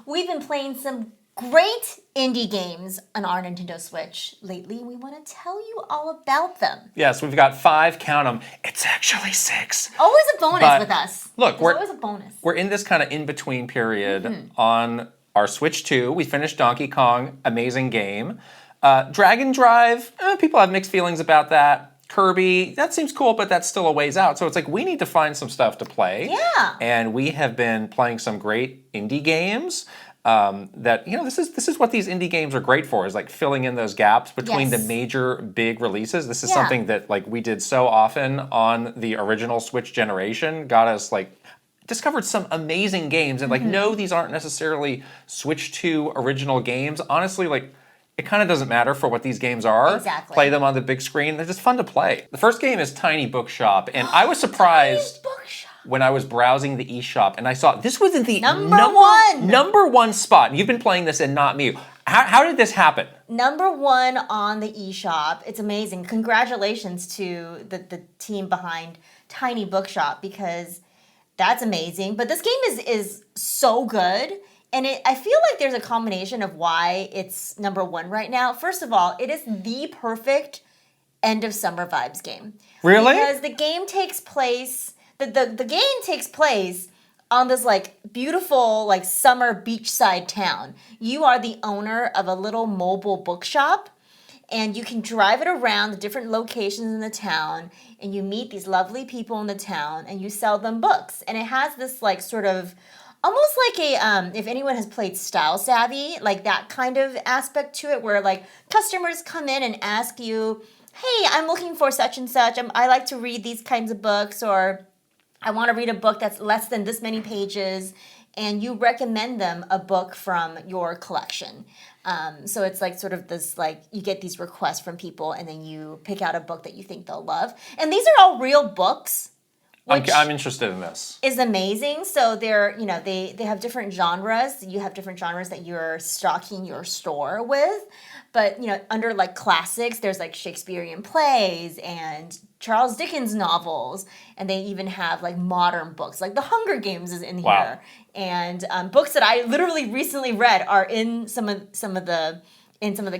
we've been playing some great indie games on our Nintendo Switch lately, and we want to tell you all about them. Yes, we've got 5, count them. It's actually 6. Always a bonus with us. Look, There's always a bonus. We're in this kind of in-between period on our Switch 2. We finished Donkey Kong, amazing game. Dragon Drive, people have mixed feelings about that. Kirby, that seems cool, but that's still a ways out. So it's like we need to find some stuff to play. Yeah. And we have been playing some great indie games. That this is what these indie games are great for, is like filling in those gaps between the major big releases. This is something that like we did so often on the original Switch generation, got us like discovered some amazing games, and like no, these aren't necessarily Switch 2 original games. Honestly, like it kind of doesn't matter for what these games are. Exactly. Play them on the big screen. They're just fun to play. The first game is Tiny Bookshop, and I was surprised when I was browsing the eShop and I saw this was in the number one spot. You've been playing this and not me. How did this happen? Number 1 on the eShop. It's amazing. Congratulations to the team behind Tiny Bookshop, because that's amazing. But this game is so good. And I feel like there's a combination of why it's number 1 right now. First of all, it is the perfect end of summer vibes game. Really? Because the game takes place, the game takes place on this like beautiful like summer beachside town. You are the owner of a little mobile bookshop, and you can drive it around the different locations in the town, and you meet these lovely people in the town, and you sell them books. And it has this like sort of almost like a, if anyone has played Style Savvy, like that kind of aspect to it, where like customers come in and ask you, hey, I'm looking for such and such. I like to read these kinds of books, or I want to read a book that's less than this many pages, and you recommend them a book from your collection. So it's like sort of this, like you get these requests from people, and then you pick out a book that you think they'll love. And these are all real books. I'm interested in this. Is amazing. So they're, they have different genres. You have different genres that you're stocking your store with. But, under like classics, there's like Shakespearean plays and Charles Dickens novels. And they even have like modern books, like The Hunger Games is in here. And books that I literally recently read are in some of the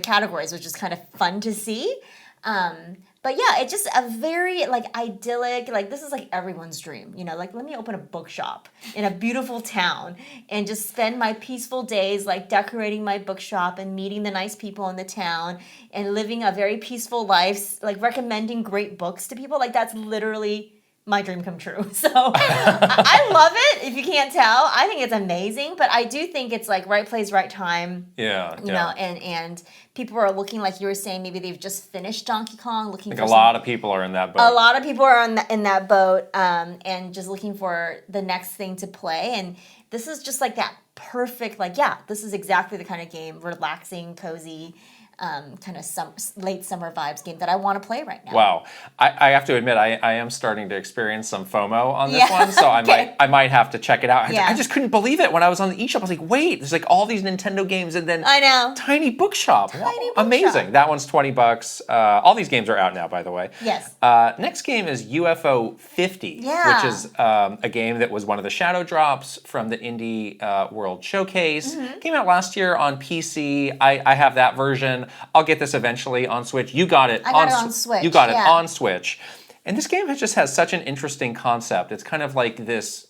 categories, which is kind of fun to see. But yeah, it's just a very like idyllic, like this is like everyone's dream, like let me open a bookshop in a beautiful town and just spend my peaceful days like decorating my bookshop and meeting the nice people in the town and living a very peaceful life, like recommending great books to people. Like that's literally my dream come true. So I love it. If you can't tell, I think it's amazing, but I do think it's like right place, right time. Yeah. And people are looking, like you were saying, maybe they've just finished Donkey Kong, looking for a lot of people are in that boat. A lot of people are in that boat, and just looking for the next thing to play. And this is just like that perfect, like, yeah, this is exactly the kind of game, relaxing, cozy, kind of late summer vibes game that I want to play right now. Wow. I have to admit, I am starting to experience some FOMO on this one, so I might have to check it out. I just coun't believe it when I was on the eShop. I was like, wait, there's like all these Nintendo games, and then I know. Tiny Bookshop. Amazing. That one's $20. All these games are out now, by the way. Yes. Next game is UFO 50, yeah. which is a game that was one of the shadow drops from the Indie World Showcase. Came out last year on PC. I have that version. I'll get this eventually on Switch. You got it. I got it on Switch. You got it on Switch. And this game just has such an interesting concept. It's kind of like this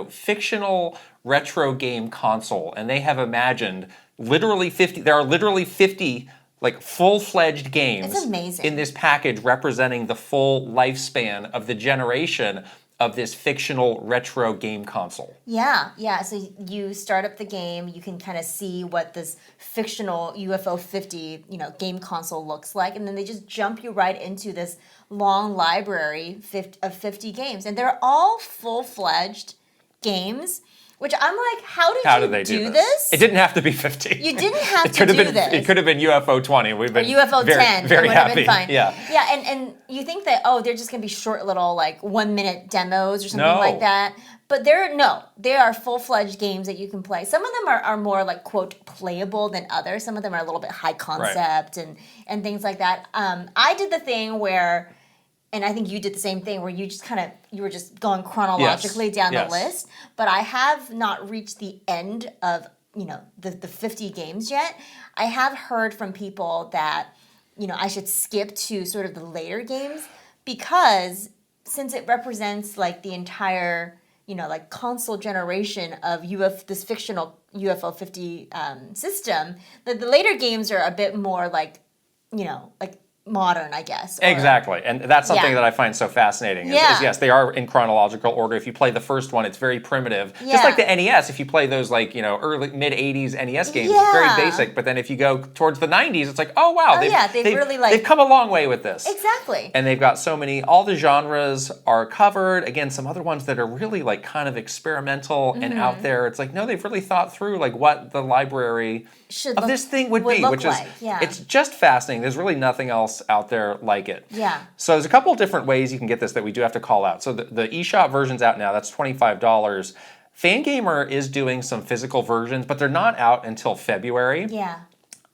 fictional retro game console, and they have imagined literally 50. There are literally 50 like full-fledged games in this package representing the full lifespan of the generation of this fictional retro game console. Yeah. So you start up the game, you can kind of see what this fictional UFO 50, game console looks like, and then they just jump you right into this long library of 50 games, and they're all full-fledged games. Which I'm like, how did they do this? It didn't have to be 50. You didn't have to do this. It could have been UFO 20. We've been UFO 10. Very it would happy. Have been fine. Yeah. And you think that, they're just going to be short little, like, 1-minute demos or something like that. But they are full-fledged games that you can play. Some of them are more, like, quote, playable than others. Some of them are a little bit high concept and things like that. I did the thing where and I think you did the same thing where you just you were just going chronologically down the list. But I have not reached the end of the 50 games yet. I have heard from people that I should skip to sort of the later games because since it represents like the entire like console generation of this fictional UFO 50 system, the later games are a bit more like like modern, I guess. Exactly. And that's something that I find so fascinating is yes, they are in chronological order. If you play the first one, it's very primitive. Just like the NES, if you play those like, early mid-80s NES games, it's very basic. But then if you go towards the 90s, it's like, oh wow, they've come a long way with this. Exactly. And they've got so many, all the genres are covered. Again, some other ones that are really like kind of experimental and out there. It's like, no, they've really thought through like what the library of this thing would be, which is, it's just fascinating. There's really nothing else out there like it. Yeah. So there's a couple of different ways you can get this that we do have to call out. So the eShop version's out now. That's $25. Fangamer is doing some physical versions, but they're not out until February. Yeah.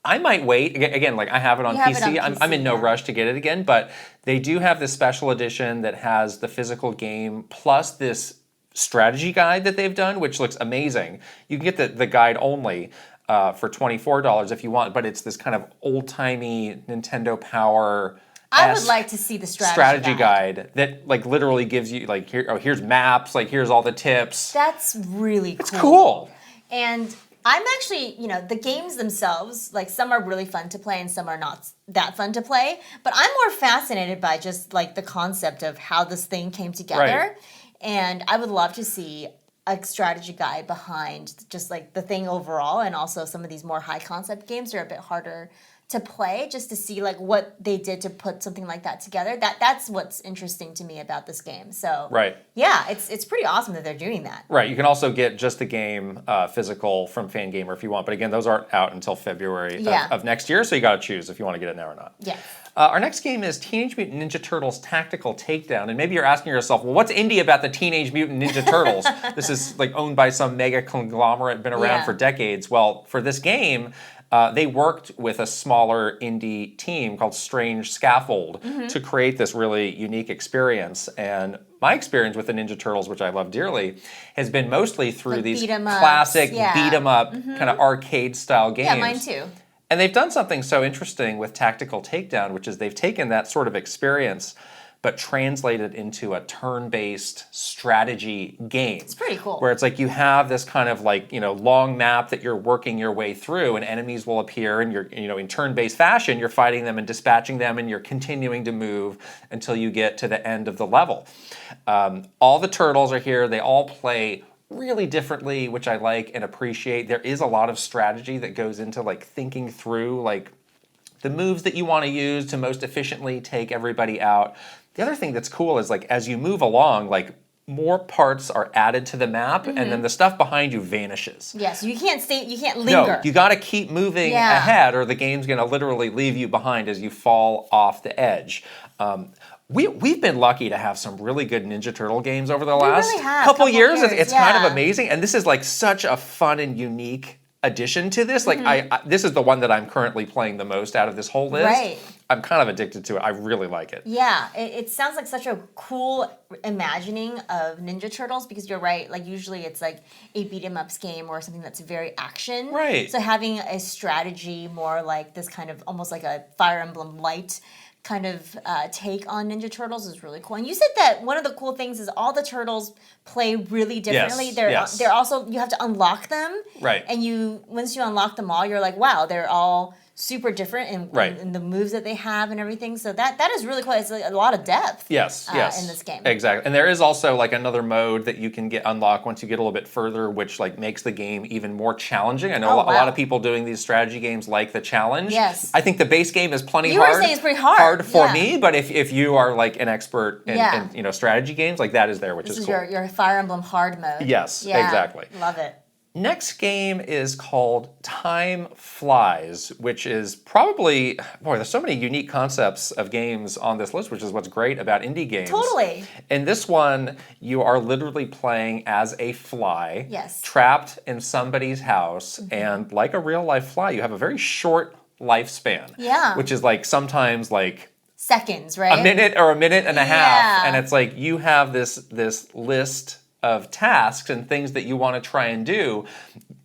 I might wait. Again, like I have it on PC. I'm in no rush to get it again, but they do have this special edition that has the physical game plus this strategy guide that they've done, which looks amazing. You can get the guide only. For $24 if you want, but it's this kind of old-timey Nintendo Power. I would like to see the strategy guide that like literally gives you like here's maps, like here's all the tips. That's really cool. It's cool. And I'm actually, the games themselves, like some are really fun to play and some are not that fun to play, but I'm more fascinated by just like the concept of how this thing came together. Right. And I would love to see a strategy guide behind just like the thing overall, and also some of these more high concept games are a bit harder to play, just to see like what they did to put something like that together. That's what's interesting to me about this game. So yeah, it's pretty awesome that they're doing that. Right. You can also get just the game physical from Fangamer if you want, but again, those aren't out until February of next year, so you got to choose if you want to get it now or not. Yeah. Our next game is Teenage Mutant Ninja Turtles Tactical Takedown. And maybe you're asking yourself, well, what's indie about the Teenage Mutant Ninja Turtles? This is like owned by some mega conglomerate, been around for decades. Well, for this game, they worked with a smaller indie team called Strange Scaffold to create this really unique experience. And my experience with the Ninja Turtles, which I love dearly, has been mostly through like these classic beat-em-up kind of arcade-style games. Yeah, mine too. And they've done something so interesting with Tactical Takedown, which is they've taken that sort of experience but translated into a turn-based strategy game. It's pretty cool. Where it's like you have this kind of like, long map that you're working your way through, and enemies will appear and you're, in turn-based fashion, you're fighting them and dispatching them, and you're continuing to move until you get to the end of the level. All the turtles are here. They all play really differently, which I like and appreciate. There is a lot of strategy that goes into like thinking through like the moves that you want to use to most efficiently take everybody out. The other thing that's cool is like as you move along, like more parts are added to the map, and then the stuff behind you vanishes. Yes, you can't linger. No, you got to keep moving ahead, or the game's going to literally leave you behind as you fall off the edge. We've been lucky to have some really good Ninja Turtle games over the last couple years. It's kind of amazing, and this is like such a fun and unique addition to this. Like I this is the one that I'm currently playing the most out of this whole list. Right. I'm kind of addicted to it. I really like it. Yeah, it sounds like such a cool imagining of Ninja Turtles, because you're right, like usually it's like a beat 'em ups game or something that's very action. Right. So having a strategy more like this kind of almost like a Fire Emblem Light kind of take on Ninja Turtles is really cool. And you said that one of the cool things is all the turtles play really differently. They're also, you have to unlock them. Right. And once you unlock them all, you're like, wow, they're all super different in the moves that they have and everything. So that is really cool. It's like a lot of depth. Yes. In this game. Exactly. And there is also like another mode that you can get unlocked once you get a little bit further, which like makes the game even more challenging. I know a lot of people doing these strategy games like the challenge. Yes. I think the base game is plenty hard. You were saying it's pretty hard. For me, but if you are like an expert in strategy games, like that is there, which is cool. Your Fire Emblem hard mode. Yes, exactly. Love it. Next game is called Time Flies, which is probably, there's so many unique concepts of games on this list, which is what's great about indie games. Totally. In this one, you are literally playing as a fly, trapped in somebody's house, and like a real life fly, you have a very short lifespan. Yeah. Which is like sometimes like seconds, right? A minute or a minute and a half, Yeah. and it's like you have this list of tasks and things that you want to try and do.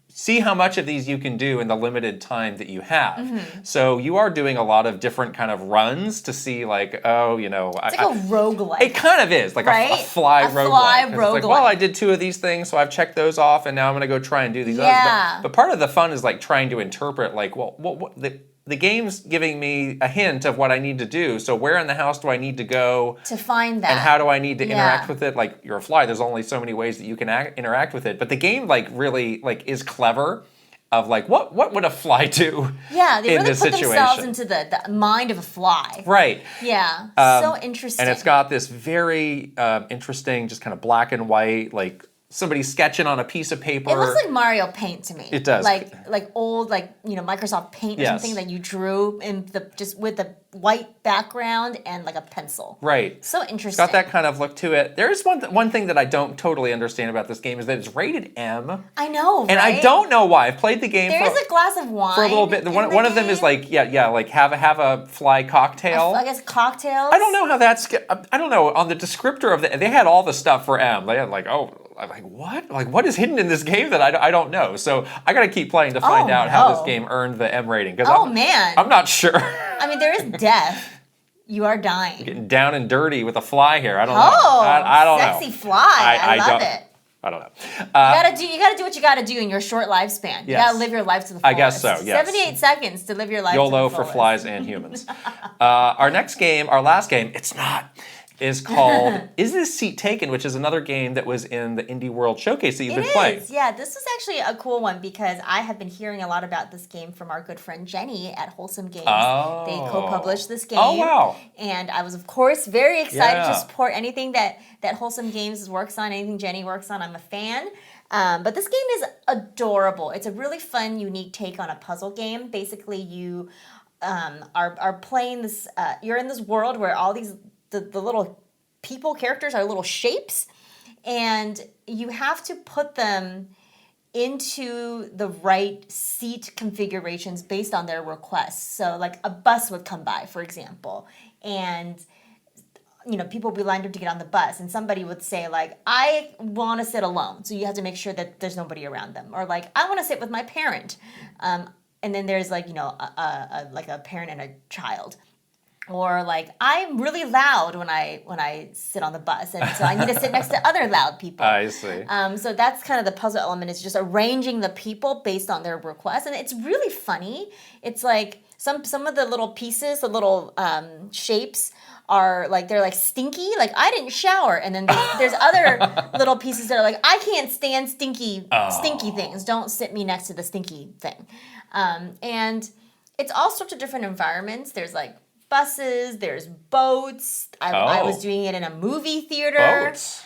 See how much of these you can do in the limited time that you have. So you are doing a lot of different kind of runs to see like, oh, you know. It's like a roguelike. It kind of is, like right? a fly roguelike. Fly It's like, well, I did 2 of these things, so I've checked those off, and now I'm going to go try and do these Yeah. others. But part of the fun is like trying to interpret like, well, what the game's giving me a hint of what I need to do. So where in the house do I need to go to find that? and how do I need to interact Yeah. with it? Like you're a fly, there's only so many ways that you can interact with it. But the game like really like is clever of like what would a fly do? Yeah, they in really this put themselves situation? into the mind of a fly. Right. Yeah, so interesting. And it's got this very interesting, just kind of black and white, like somebody sketching on a piece of paper. It looks like Mario Paint to me. It does. Like old Microsoft Paint or Yes. something that you drew in just with the white background and like a pencil. Right. So interesting. It's got that kind of look to it. There is one thing that I don't totally understand about this game is that it's rated M. I know, right? And I don't know why. I've played the game There is a glass of wine for a little bit. in One the of them is game. like, like have a fly cocktail. I guess cocktails. I don't know how that's. I don't know. On the descriptor of they had all the stuff for M. They had like, I'm like, what? Like, what is hidden in this game that I don't know? So I got to keep playing to find out how this game earned the M rating. Oh, man. I'm not sure. I mean, there is death. You are dying. Getting down and dirty with a fly here. I don't know. Oh, I don't know. sexy fly. I love it. I don't know. You gotta do what you gotta do in your short lifespan. You Yes. gotta live your life to the fullest. I guess so, yes. 78 seconds to live your life YOLO to the for fullest. flies and humans. Our last game, it's not, is called Is This Seat Taken, which is another game that was in the Indie World Showcase that you've been playing. Yeah, this was actually a cool one because I have been hearing a lot about this game from our good friend Jenny at Wholesome Games. Oh. They co-published this game. Oh, wow. And I was, of course, very excited Yeah. to support anything that Wholesome Games works on, anything Jenny works on. I'm a fan. But this game is adorable. It's a really fun, unique take on a puzzle game. Basically, you are playing this, you're in this world where all these, the little people characters are little shapes, and you have to put them into the right seat configurations based on their requests. So like a bus would come by, for example, and people would be lined up to get on the bus, and somebody would say like, I want to sit alone. So you have to make sure that there's nobody around them. Or like, I want to sit with my parent. And then there's like, a parent and a child. Or like, I'm really loud when I sit on the bus, and so I need to sit next to other loud people. I see. So that's kind of the puzzle element, is just arranging the people based on their requests, and it's really funny. It's like some of the little pieces, the little shapes are like, they're like stinky, like I didn't shower, and then there's other little pieces that are like, I can't stand stinky things. Don't sit me next to the stinky thing. And it's all sorts of different environments. There's like buses, there's boats. I was doing it in a movie theater. Boats.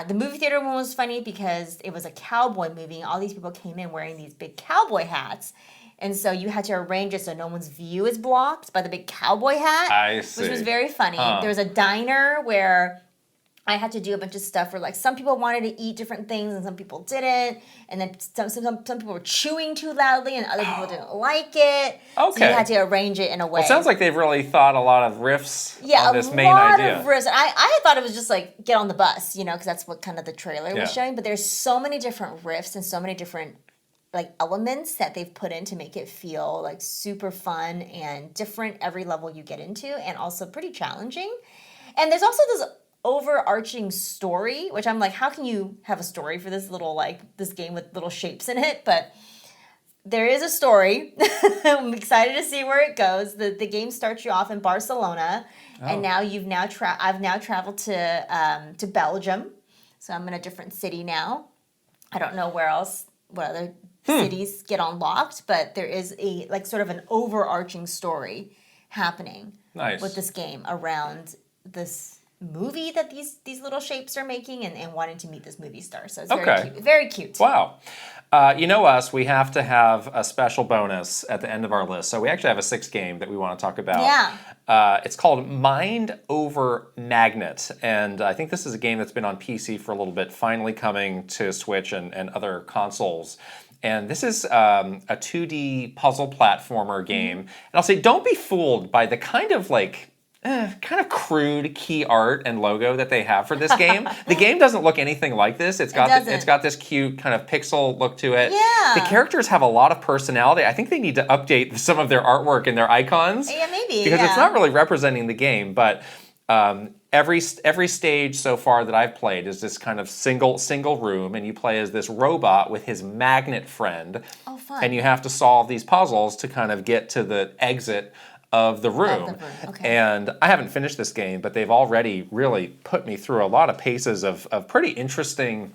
The movie theater one was funny because it was a cowboy movie, and all these people came in wearing these big cowboy hats. And so you had to arrange it so no one's view is blocked by the big cowboy hat. I see. Which was very funny. Huh. There was a diner where I had to do a bunch of stuff where like some people wanted to eat different things and some people didn't. And then some people were chewing too loudly and other people didn't like it. Okay. So you had to arrange it in a way. Well, it sounds like they've really thought a lot of riffs on this main a lot idea. of risks. I thought it was just like get on the bus, because that's what kind of the trailer Yeah. was showing. But there's so many different riffs and so many different like elements that they've put in to make it feel like super fun and different every level you get into, and also pretty challenging. And there's also this overarching story, which I'm like, how can you have a story for this little this game with little shapes in it? But there is a story. I'm excited to see where it goes. The game starts you off in Barcelona, and now I've now traveled to Belgium, so I'm in a different city now. I don't know what other cities get unlocked, but there is a sort of an overarching story happening with this game around this movie that these little shapes are making, and wanting to meet this movie star. So it's very cute. Very cute. Wow. You know us, we have to have a special bonus at the end of our list. So we actually have a 6th game that we want to talk about. Yeah. It's called Mind Over Magnet. And I think this is a game that's been on PC for a little bit, finally coming to Switch and other consoles. And this is a 2D puzzle platformer game. And I'll say, don't be fooled by the kind of kind of crude key art and logo that they have for this game. The game doesn't look anything like this. It's got this cute kind of pixel look to it. Yeah. The characters have a lot of personality. I think they need to update some of their artwork and their icons. Yeah, maybe. Because it's not really representing the game, but every stage so far that I've played is this kind of single room, and you play as this robot with his magnet friend. Oh, fun. And you have to solve these puzzles to kind of get to the exit of the room. Okay. And I haven't finished this game, but they've already really put me through a lot of paces of pretty interesting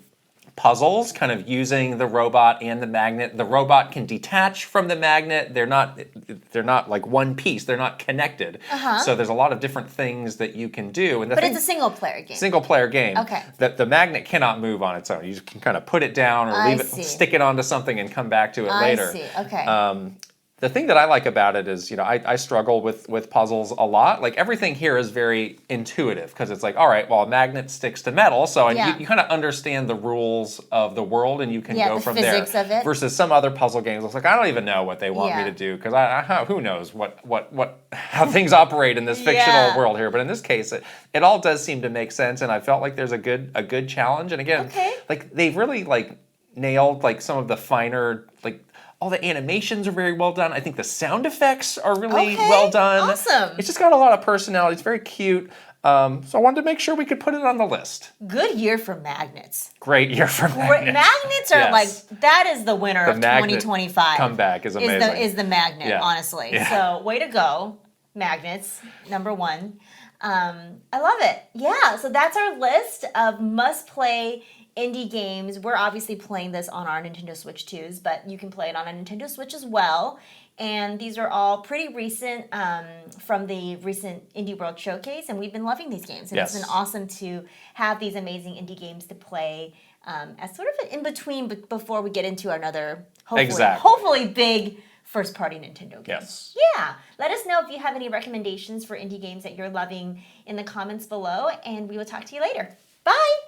puzzles, kind of using the robot and the magnet. The robot can detach from the magnet. They're not like one piece. They're not connected. So there's a lot of different things that you can do. And but it's a single player game. Single player game. Okay. The magnet cannot move on its own. You can kind of put it down or leave it, stick it onto something and come back to it later. I see. Okay. The thing that I like about it is, I struggle with puzzles a lot. Like, everything here is very intuitive because it's like, all right, well, a magnet sticks to metal, so you kind of understand the rules of the world and you can go from there. Yeah, the physics of it. Versus some other puzzle games, it's like, I don't even know what they want me to do because who knows how things operate in this fictional world here. But in this case, it all does seem to make sense, and I felt like there's a good challenge. And again, like, they've really nailed some of the finer all the animations are very well done. I think the sound effects are really well done. Awesome. It's just got a lot of personality. It's very cute. So I wanted to make sure we could put it on the list. Good year for magnets. Great year for magnets. Magnets are that is the winner of 2025. Comeback is amazing. Is the magnet, honestly. Yeah. So way to go, magnets, #1. I love it. Yeah, so that's our list of must-play indie games. We're obviously playing this on our Nintendo Switch 2s, but you can play it on a Nintendo Switch as well. And these are all pretty recent from the recent Indie World Showcase, and we've been loving these games. And it's been awesome to have these amazing indie games to play as sort of an in-between before we get into another, hopefully big first-party Nintendo game. Yes. Yeah. Let us know if you have any recommendations for indie games that you're loving in the comments below, and we will talk to you later. Bye!